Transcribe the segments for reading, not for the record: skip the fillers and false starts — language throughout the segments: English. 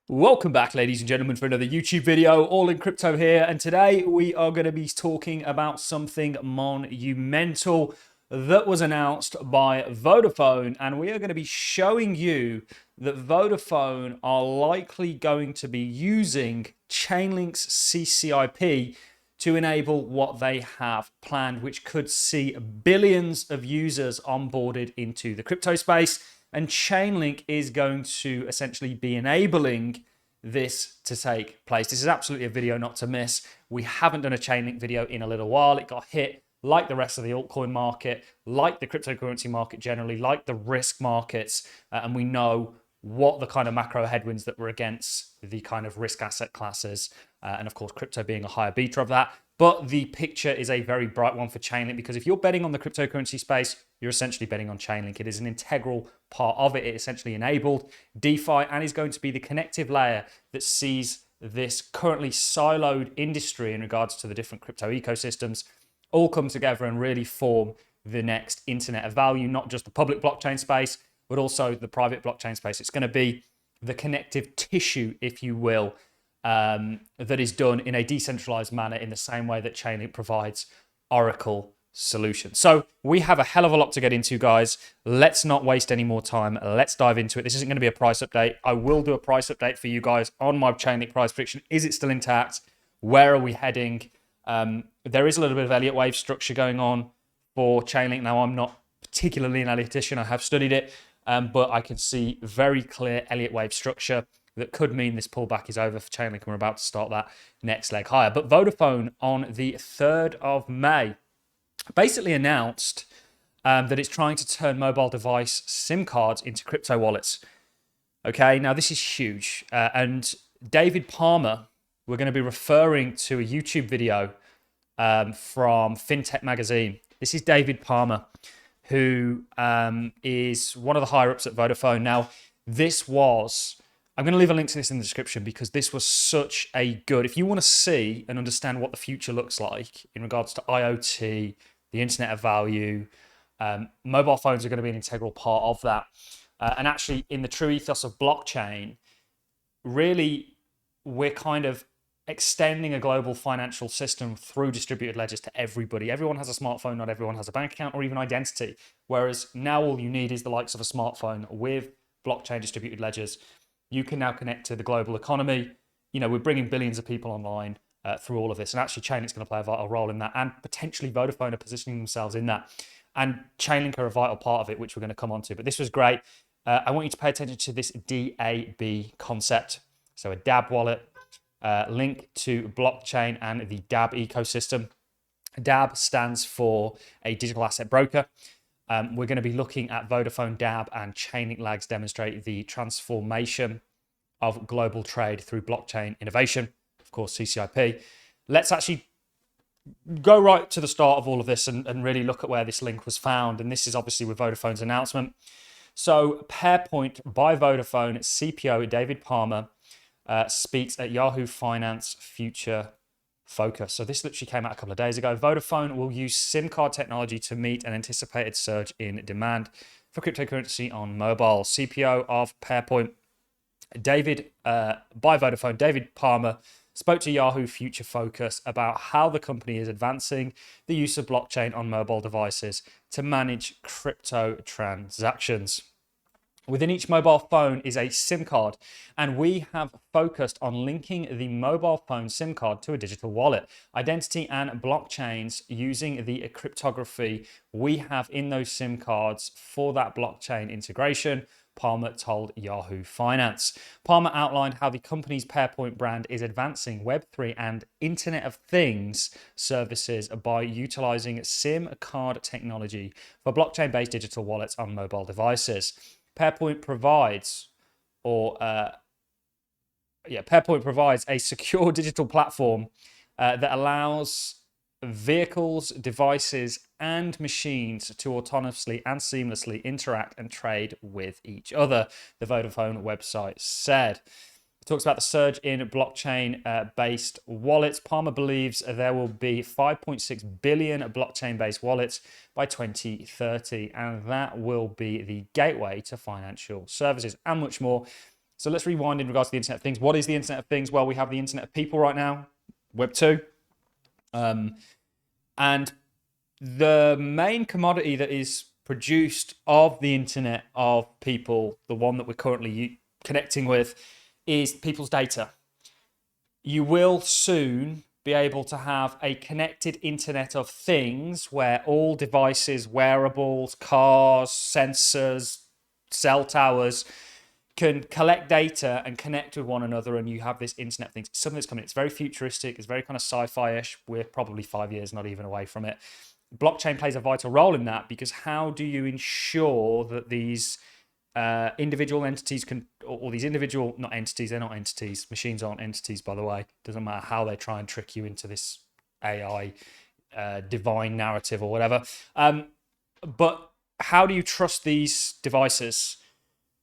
Welcome back, ladies and gentlemen, for another YouTube video. Allincrypto here, and today we are going to be talking about something monumental that was announced by Vodafone, and we are going to be showing you that Vodafone are likely going to be using Chainlink's CCIP to enable what they have planned, which could see billions of users onboarded into the crypto space. And Chainlink is going to essentially be enabling this to take place. This is absolutely a video not to miss. We haven't done a Chainlink video in a little while. It got hit like the rest of the altcoin market, like the cryptocurrency market generally, like the risk markets. And we know what the kind of macro headwinds that were against the kind of risk asset classes. And of course, crypto being a higher beta of that. But the picture is a very bright one for Chainlink, because if you're betting on the cryptocurrency space, you're essentially betting on Chainlink. It is an integral part of it. It essentially enabled DeFi and is going to be the connective layer that sees this currently siloed industry in regards to the different crypto ecosystems all come together and really form the next internet of value, not just the public blockchain space, but also the private blockchain space. It's going to be the connective tissue, if you will, that is done in a decentralized manner in the same way that Chainlink provides Oracle solutions. So we have a hell of a lot to get into, guys. Let's not waste any more time. Let's dive into it. This isn't going to be a price update. I will do a price update for you guys on my Chainlink price prediction. Is it still intact? Where are we heading? There is a little bit of Elliott wave structure going on for Chainlink. Now, I'm not particularly an Elliottician. I have studied it, but I can see very clear Elliott wave structure that could mean this pullback is over for Chainlink and we're about to start that next leg higher. But Vodafone on the 3rd of May basically announced that it's trying to turn mobile device SIM cards into crypto wallets. Okay, now this is huge. And David Palmer, we're going to be referring to a YouTube video from FinTech Magazine. This is David Palmer, who is one of the higher ups at Vodafone. Now, I'm going to leave a link to this in the description because this was such a good, if you want to see and understand what the future looks like in regards to IoT, the Internet of Value, mobile phones are going to be an integral part of that. And actually, in the true ethos of blockchain, really, we're kind of extending a global financial system through distributed ledgers to everybody. Everyone has a smartphone, not everyone has a bank account or even identity. Whereas now all you need is the likes of a smartphone with blockchain distributed ledgers. You can now connect to the global economy. You know, we're bringing billions of people online through all of this. And actually, Chainlink's going to play a vital role in that. And potentially Vodafone are positioning themselves in that. And Chainlink are a vital part of it, which we're going to come on to. But this was great. I want you to pay attention to this DAB concept. So a DAB wallet, link to blockchain and the DAB ecosystem. DAB stands for a digital asset broker. We're going to be looking at Vodafone DAB and Chainlink Lags demonstrate the transformation of global trade through blockchain innovation, of course, CCIP. Let's actually go right to the start of all of this and really look at where this link was found. And this is obviously with Vodafone's announcement. So Pairpoint by Vodafone CPO David Palmer speaks at Yahoo Finance Future Focus. So this literally came out a couple of days ago. Vodafone will use SIM card technology to meet an anticipated surge in demand for cryptocurrency on mobile. CPO of Pairpoint, by Vodafone, David Palmer, spoke to Yahoo Future Focus about how the company is advancing the use of blockchain on mobile devices to manage crypto transactions. Within each mobile phone is a SIM card, and we have focused on linking the mobile phone SIM card to a digital wallet, identity and blockchains using the cryptography we have in those SIM cards for that blockchain integration, Palmer told Yahoo Finance. Palmer outlined how the company's Pairpoint brand is advancing Web3 and Internet of Things services by utilizing SIM card technology for blockchain-based digital wallets on mobile devices. Pairpoint provides a secure digital platform that allows vehicles, devices, and machines to autonomously and seamlessly interact and trade with each other, the Vodafone website said. It talks about the surge in blockchain-based wallets. Palmer believes there will be 5.6 billion blockchain-based wallets by 2030, and that will be the gateway to financial services and much more. So let's rewind in regards to the Internet of Things. What is the Internet of Things? Well, we have the Internet of People right now, Web 2. And the main commodity that is produced of the Internet of People, the one that we're currently connecting with, is people's data. You will soon be able to have a connected Internet of Things where all devices, wearables, cars, sensors, cell towers can collect data and connect with one another, and you have this Internet of Things. It's something that's coming. It's very futuristic. It's very kind of sci-fi-ish. We're probably 5 years, not even away from it. Blockchain plays a vital role in that, because how do you ensure that these individual entities can, or these individual, not entities, they're not entities. Machines aren't entities, by the way. Doesn't matter how they try and trick you into this AI divine narrative or whatever. But how do you trust these devices?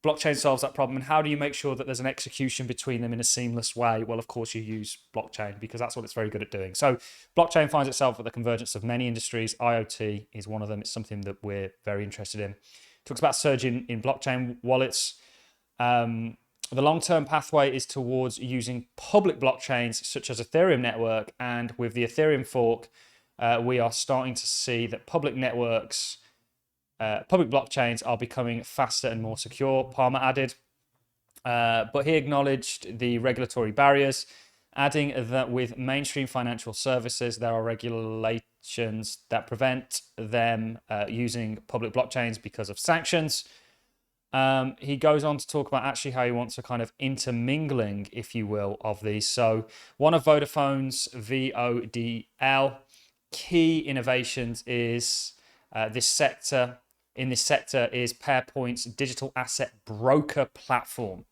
Blockchain solves that problem. And how do you make sure that there's an execution between them in a seamless way? Well, of course, you use blockchain, because that's what it's very good at doing. So blockchain finds itself at the convergence of many industries. IoT is one of them. It's something that we're very interested in. Talks about surge in blockchain wallets. The long-term pathway is towards using public blockchains such as Ethereum network. And with the Ethereum fork, we are starting to see that public networks, public blockchains are becoming faster and more secure, Palmer added. But he acknowledged the regulatory barriers, adding that with mainstream financial services, there are regulations that prevent them using public blockchains because of sanctions. He goes on to talk about actually how he wants a kind of intermingling, if you will, of these. So one of Vodafone's VODL key innovations is this sector is Pairpoint's digital asset broker platform.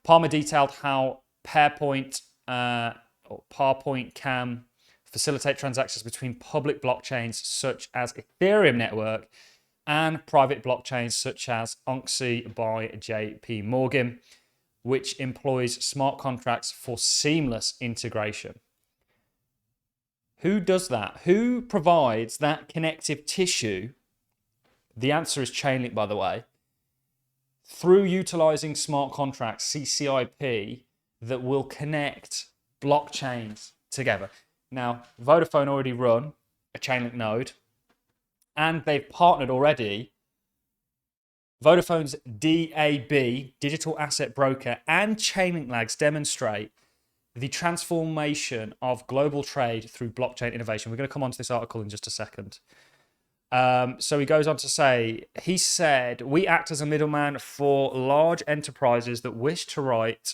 Palmer detailed how Pairpoint can facilitate transactions between public blockchains such as Ethereum network and private blockchains such as Unxi by JP Morgan, which employs smart contracts for seamless integration. Who does that? Who provides that connective tissue? The answer is Chainlink, by the way, through utilizing smart contracts, CCIP, that will connect blockchains together. Now, Vodafone already run a Chainlink node, and they've partnered already. Vodafone's DAB, Digital Asset Broker, and Chainlink Labs demonstrate the transformation of global trade through blockchain innovation. We're going to come on to this article in just a second. So he goes on to say, he said, we act as a middleman for large enterprises that wish to write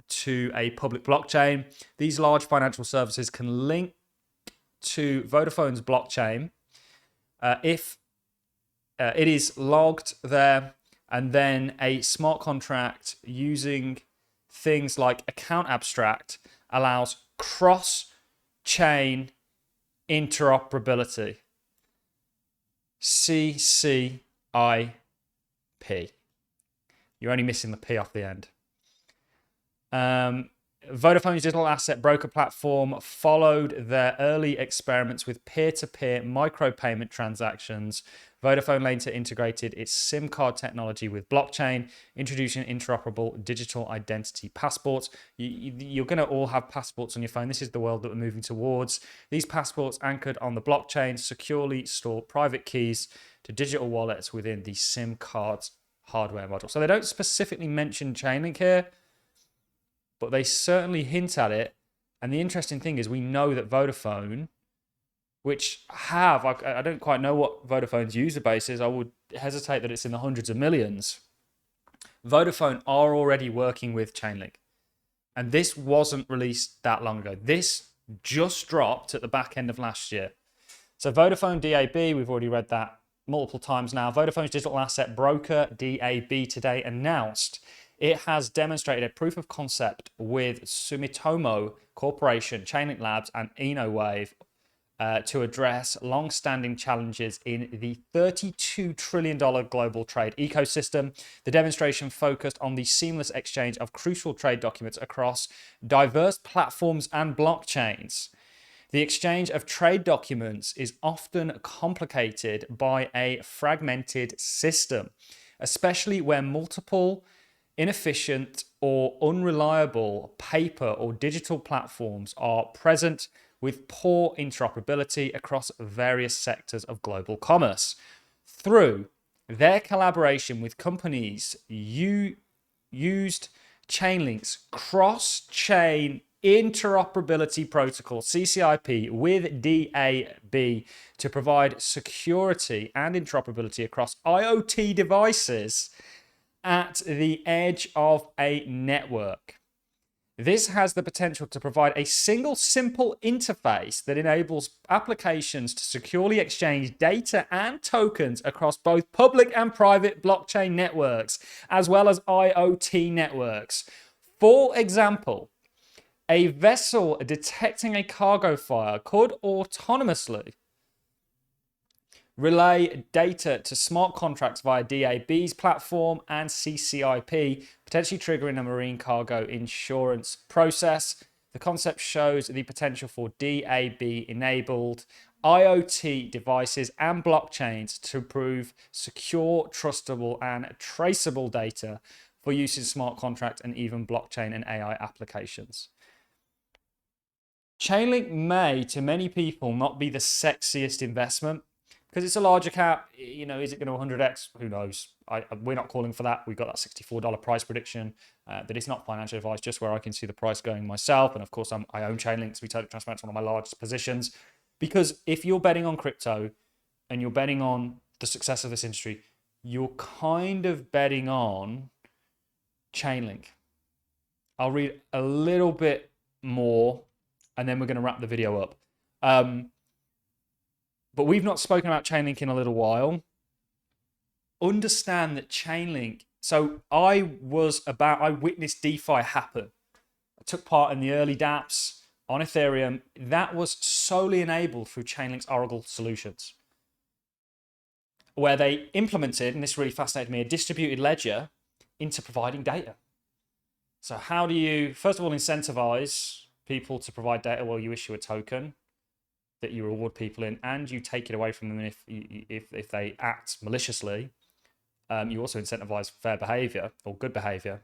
to a public blockchain. These large financial services can link to Vodafone's blockchain if it is logged there, and then a smart contract using things like account abstract allows cross-chain interoperability. CCIP. You're only missing the P off the end. Vodafone's digital asset broker platform followed their early experiments with peer-to-peer micropayment transactions. Vodafone later integrated its SIM card technology with blockchain, introducing interoperable digital identity passports. You're going to all have passports on your phone. This is the world that we're moving towards. These passports, anchored on the blockchain, securely store private keys to digital wallets within the SIM card's hardware module. So they don't specifically mention Chainlink here, but they certainly hint at it. And the interesting thing is, we know that Vodafone, which I don't quite know what Vodafone's user base is. I would hesitate that it's in the hundreds of millions. Vodafone are already working with Chainlink. And this wasn't released that long ago. This just dropped at the back end of last year. So Vodafone DAB, we've already read that multiple times now. Vodafone's digital asset broker, DAB, today announced it has demonstrated a proof of concept with Sumitomo Corporation, Chainlink Labs, and Inowave to address long-standing challenges in the $32 trillion global trade ecosystem. The demonstration focused on the seamless exchange of crucial trade documents across diverse platforms and blockchains. The exchange of trade documents is often complicated by a fragmented system, especially where multiple inefficient or unreliable paper or digital platforms are present with poor interoperability across various sectors of global commerce. Through their collaboration with companies used Chainlink's cross-chain interoperability protocol, CCIP, with DAB to provide security and interoperability across IoT devices at the edge of a network. This has the potential to provide a single simple interface that enables applications to securely exchange data and tokens across both public and private blockchain networks, as well as IoT networks. For example, a vessel detecting a cargo fire could autonomously relay data to smart contracts via DAB's platform and CCIP, potentially triggering a marine cargo insurance process. The concept shows the potential for DAB-enabled IoT devices and blockchains to prove secure, trustable, and traceable data for use in smart contract and even blockchain and AI applications. Chainlink may, to many people, not be the sexiest investment, because it's a larger cap. You know, is it going to 100x? Who knows? We're not calling for that. We've got that $64 price prediction, but it's not financial advice, just where I can see the price going myself. And of course, I own Chainlink, to be totally transparent, it's one of my largest positions. Because if you're betting on crypto and you're betting on the success of this industry, you're kind of betting on Chainlink. I'll read a little bit more, and then we're going to wrap the video up. But we've not spoken about Chainlink in a little while. Understand that Chainlink, so I witnessed DeFi happen. I took part in the early dApps on Ethereum. That was solely enabled through Chainlink's Oracle solutions, where they implemented, and this really fascinated me, a distributed ledger into providing data. So how do you, first of all, incentivize people to provide data? Well, you issue a token that you reward people in, and you take it away from them if they act maliciously. You also incentivize fair behavior or good behavior.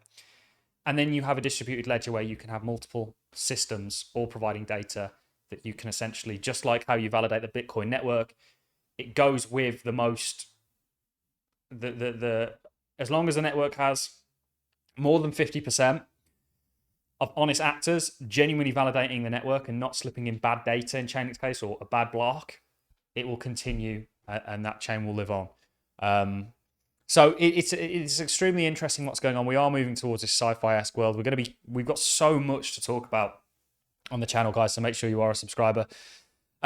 And then you have a distributed ledger where you can have multiple systems all providing data that you can essentially, just like how you validate the Bitcoin network, it goes with the most, as long as the network has more than 50% of honest actors genuinely validating the network and not slipping in bad data in Chainlink's case, or a bad block, it will continue and that chain will live on. So it's extremely interesting what's going on. We are moving towards this sci-fi-esque world. We've got so much to talk about on the channel, guys, so make sure you are a subscriber.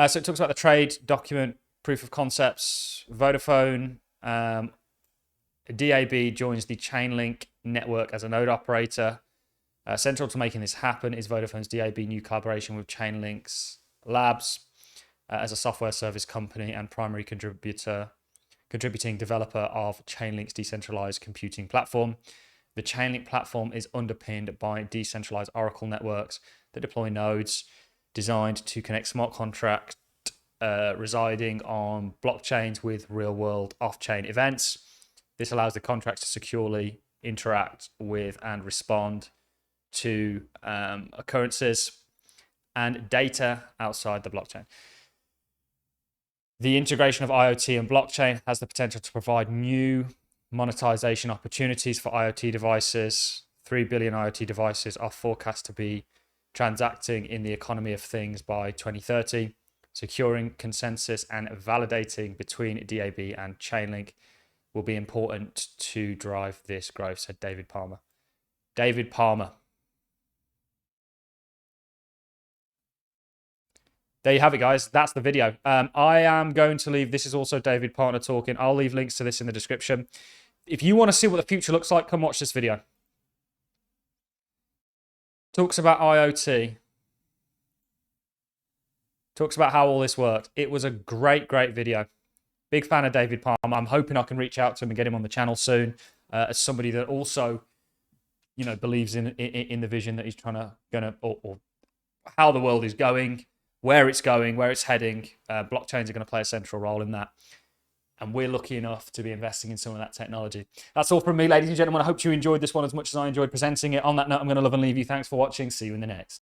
So it talks about the trade document, proof of concepts, Vodafone, DAB joins the Chainlink network as a node operator. Central to making this happen is Vodafone's DAB new collaboration with Chainlink's Labs as a software service company and primary contributing developer of Chainlink's decentralized computing platform. The Chainlink platform is underpinned by decentralized Oracle networks that deploy nodes designed to connect smart contract residing on blockchains with real-world off-chain events. This allows the contracts to securely interact with and respond to occurrences and data outside the blockchain. The integration of IoT and blockchain has the potential to provide new monetization opportunities for IoT devices. 3 billion IoT devices are forecast to be transacting in the economy of things by 2030. Securing consensus and validating between DAB and Chainlink will be important to drive this growth, said David Palmer. David Palmer. There you have it, guys. That's the video. I am going to leave. This is also David Palmer talking. I'll leave links to this in the description. If you want to see what the future looks like, come watch this video. Talks about IoT. Talks about how all this worked. It was a great, great video. Big fan of David Palmer. I'm hoping I can reach out to him and get him on the channel soon, as somebody that also, you know, believes in the vision that he's or how the world is going, where it's going, where it's heading. Blockchains are going to play a central role in that. And we're lucky enough to be investing in some of that technology. That's all from me, ladies and gentlemen. I hope you enjoyed this one as much as I enjoyed presenting it. On that note, I'm going to love and leave you. Thanks for watching. See you in the next.